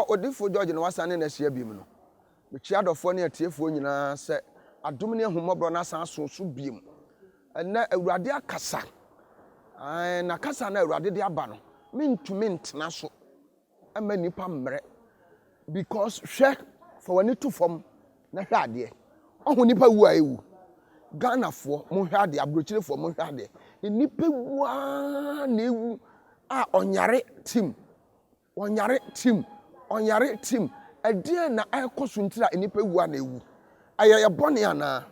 Odifour George no wasane na hia biem no. Me chia dofo ne atiefo nyina se adom ne ahumobro na san so biem. Ena awurade akasa. Na kasa na awurade de aba no. Mentumi ntena so. Ama nipa mmere. Because hwe for wani to fom na hwe ade. Oho nipa wu a ewu. Ghana fo mo hwe ade abrochire fo mo hwe ade. Nipa wu a na ewu a onyare team. Onyare team. Ade na akoso ntira nipa wu a na ewu. Ayeye bone ana.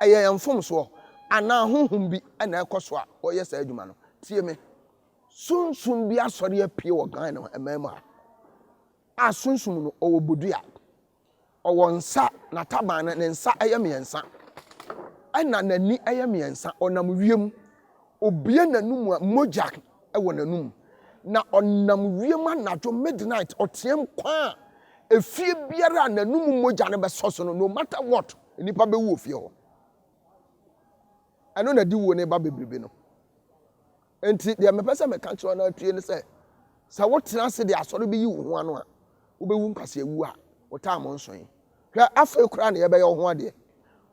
Ayeye mfom so. Ana honhom bi na akoso a oyɛ sa adwuma no. Tie me. Sunsun bi asɔre apie wɔ Ghana no emema. A sunsun no owo bodua. Owo nsa na taban ne nsa ɛyɛ miɛnsa. Ɛna nani ɛyɛ miɛnsa ɔnam wiem. Obie nanum a mogya ɛwɔ nanum. Na onam wiem anajo midnight otiem kwa efie biara nanum mogya ne besoso no matter what nipa be wu ofie ho eno na di wo ne ba bebrebe no enti de me pese me ka kiro na atue ne se sa wotena se de asoro be yi wo ho ano a wo be wu nkwase awu a wota mo nson hwa afa kura na ye be ye ho ade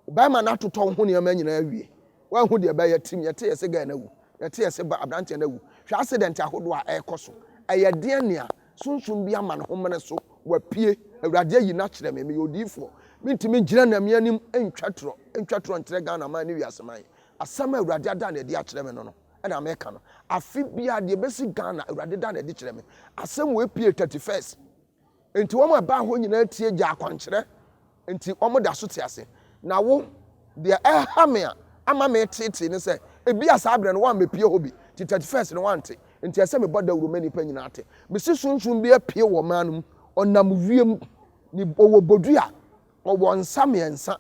ba ma na totɔ ho ne ma nyina awie wa hu de be ye tim ye te ye se ga na wu ye te ye se ba abrante na wu hwa accident ahodo a ekoso ayede nea sunsun bi ama no homene so wapie awurade yi na kyerɛ me Odifour mintimi gyina na me anim entwatro ntere Ghana man ne wiaseman asama awurade ada na de akyerɛ me no ɛna meka no afi bia de besi Ghana awurade da na de kyerɛ me asɛm we pie 31st enti wo ma ba ho nyina tie gya akwankyerɛ enti wo da so te ase na wo de ɛha me a ama me tete ne sɛ ebi asa abrɛ no wa mepie hobi ti 31st no wante enti ase me boda wuro mani pa nyina ate me si sunsun bi apie wo manum onam wiem ni owo bodua owo nsa miensa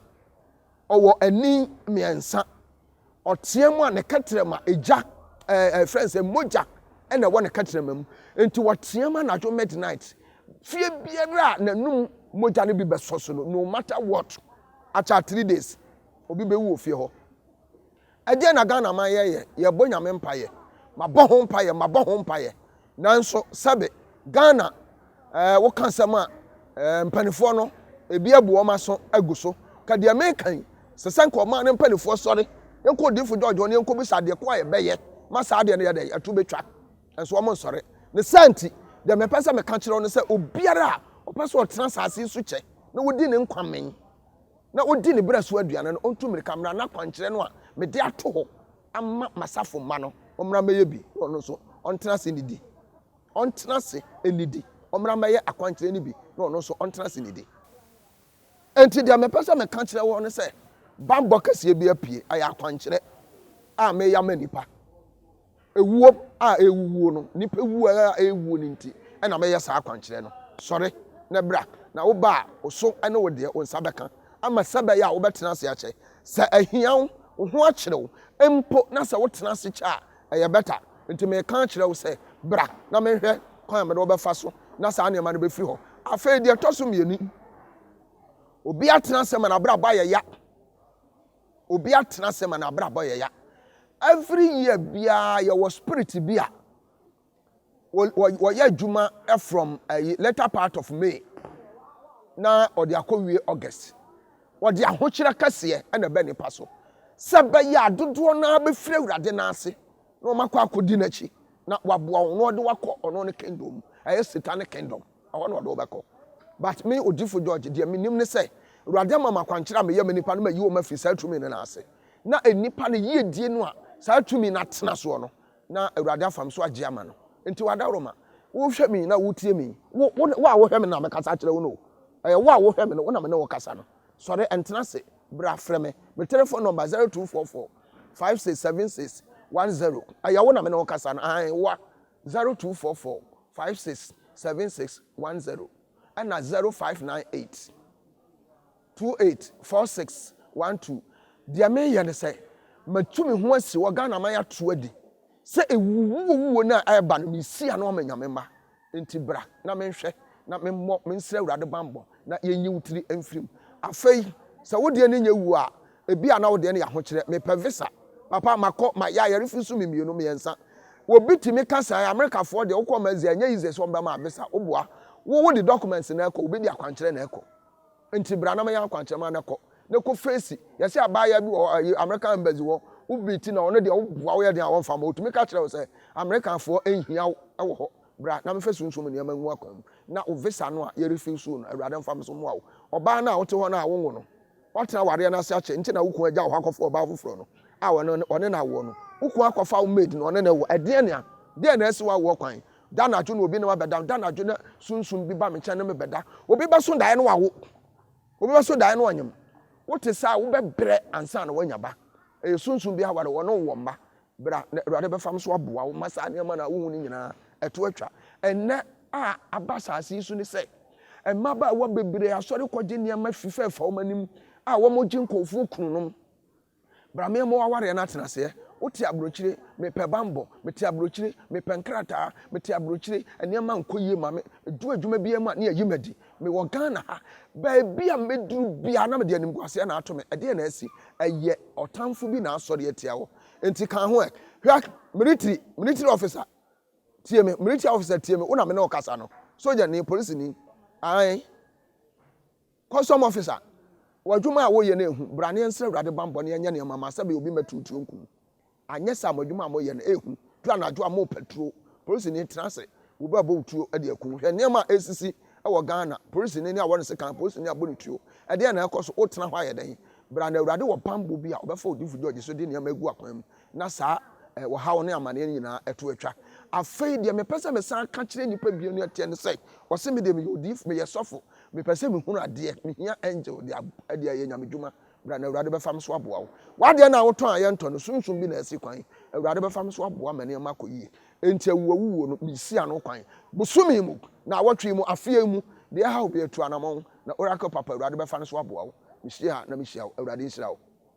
owo ani miensa otiemu a ne katrema eja friends moja ena wo ne katrema mu enti wotiema na jo midnight fie biara nanum moja ne bi besoso no matter what acha 3 days obi be wu ofie ho ade na Ghana man ye bo nyame mpaye mabɔ ho mpaye nanso sabe Ghana wo kansam a mpanifo no ebi abu o maso aguso ka de American se sanko ma ne mpanifo sɔre enko Odifour George oni enko bi sade ko aye bɛyɛ ma sade ne yɛ atu betwa enso o mo sɔre ne santi de me pese me ka kyerɛ no sɛ obiara o pese o transase so kyɛ na wodi ne nkwamen na wodi ne braso aduane no ontu mirika mra na kwankyerɛ no a me de ato ho ama masafo ma no omra meye bi ono so ontena se nidi omra meye akwankyerɛ ni bi no ono so ontena se nidi enti de me pese me ka kyerɛ wo no sɛ bambo kase bi apie aya akwankyerɛ a me ya manipa ewuo a ewuo no nipa ewuo a ewuo ni nti na me ya sa akwankyerɛ no sɔre na bra na wo ba oso ene wo de onsa beka ama saba ya wo betena se akyɛ sɛ ahian wo ho akyerɛ wo empo na sɛ wo tena se kya ɛyɛ beta nti me ka kyerɛ wo sɛ bra na me hwɛ kwan me do befa so na sa ne ma no be firi ho afei de toso mieni obi atena se ma na bra ba ya obi atena se ma na bra ba ya every year bia ya was spirit bia wo ya adwuma from a later part of May na odi akɔwie August wodi ahokyerɛ kase na ba nipa so sɛbɛ ya dodo na be firi awurade na ase na o makɔ akɔdi nachi na waboa wo na ɔde wakɔ ɔno ne kingdom ɛyɛ satanic kingdom ɔwɔ na ɔde obɛkɔ but me Odifour George de me nim ne sɛ awurade mama kwankyerɛ me yɛ me nipa no ma yi o ma fi sa tumi ne na ase na enipa ne yie die no a sa tumi na tena so no na awurade afam so agye ama no enti wadaroma wo hwɛ me na wo tie me wo a wo hwɛ me na me kasa kyerɛ wo no ɛyɛ wo a wo hwɛ me no wo na me ne wo kasa no sorry entena se bra frɛ me me telephone number 0244 567610 ɛyɛ wo na me ne wo kasa no wa 0244 567610 and 0598 284612 dia me yɛ ne sɛ matumi ho asi wo Ghana man ya to adi sɛ ewuwo na ɛba no misi ano ma nyame ma enti bra na me hwɛ na me mmɔ me nsira awurade bambɔ na yenyi wutiri emfirim afei sɛ wo de ne nyewu a ebi ana wo de ne ya ho kyerɛ me pɛ visa papa makɔ ma ya yare fi so mimienu me yensa obi timi kasa America for de wokɔ mazia nya yize so mbama abisa oboa wo the documents na ɛkɔ obi di akwankyerɛ na ɛkɔ nti bra na ya akwankyerɛ ma na ɛkɔ na kɔ face yɛse abaya bi wɔ American embassy wɔ ubi ti na ɔno de oboa wo yɛ de awon fama otumi ka kyerɛ wo sɛ American for ehia ɛwɔ hɔ bra na me fa sunsun ne ma ngu akwam na o visa no a ye refuse so no awurade mfa so mo awo ɔbaa na wote hɔ na wo wo no ɔtena ware na se akyɛ nti na wokun agya wo akɔfo ɔbaa foforo no a ɔne na wo no wokun akɔfa wo maid no ɔne na wo ɛdeɛ nea deɛ na asi wa wo kwan danadwo na obi na wabɛda danadwo na sunsun bi ba me kyɛn na me bɛda obi bɛso dae no wawo obi bɛso dae no onyam wote sa wo bɛbrɛ ansa na wanya ba ɛyɛ sunsun bi aware wo no wo mba bra awurade bɛfam so aboa wo masa ne ma na wo hu ni nyinaa ɛto atwa ɛnɛ a abasase so ne sɛ ɛmaba wa bebre asɔre kɔgye nneɛma fifɛ fa wo manim a wo mo gye nkɔfo kununom bra me mo aware na tenase wote abrokyire mepɛ bambɔ mete abrokyire mepɛ nkrataa mete abrokyire nneɛma nkɔyie ma me du adwuma bi ma ne ayi madi me wɔ Ghana ha ba bia meduru bia na me de anim kwase na ato me ɛde na asi ɛyɛ ɔtamfo bi na asɔre atia wo enti kan ho hwa military officer tie me military officer tie me una me na okasa no soldier ni police ni ai custom officer wadwuma a wo ye na ehu brane nsre awurade bambɔ ne nya ne mama sabe obi matutu nkum anya sa madwuma mo ye na ehu dra na adwo mo petrol police ni transe wo ba bo tuo ade akun hwɛ ne ma esisi ɛwɔ Ghana police ni a wɔn se kan police ni abɔ tuo ade na ɛkɔ so o tena hɔ ayɛ dan brane awurade wɔ pambo bi a obɛfa odi fujo so de ne ma egu akwan na saa wɔ hawo ne amane nyinaa ɛto atwa afei de me pese me san ka kyerɛ nipa bi no ɛte ne sɛ wɔse me de me odi me yɛ sɔfo me pese me hunu ade me hia angel de ade ayɛ nyamedwuma bra na awurade bɛfam so aboa wo wade na wotɔn ayɛ ntɔ no sunsun bi na asi kwan awurade bɛfam so aboa mane ma kɔ yie enti awuwu no bisi ano kwan busumi mu na awotwe mu afie mu de ha obi atu anamon na oracle papa awurade bɛfa so aboa wo mehyia na mehyia wo awurade nhyira wo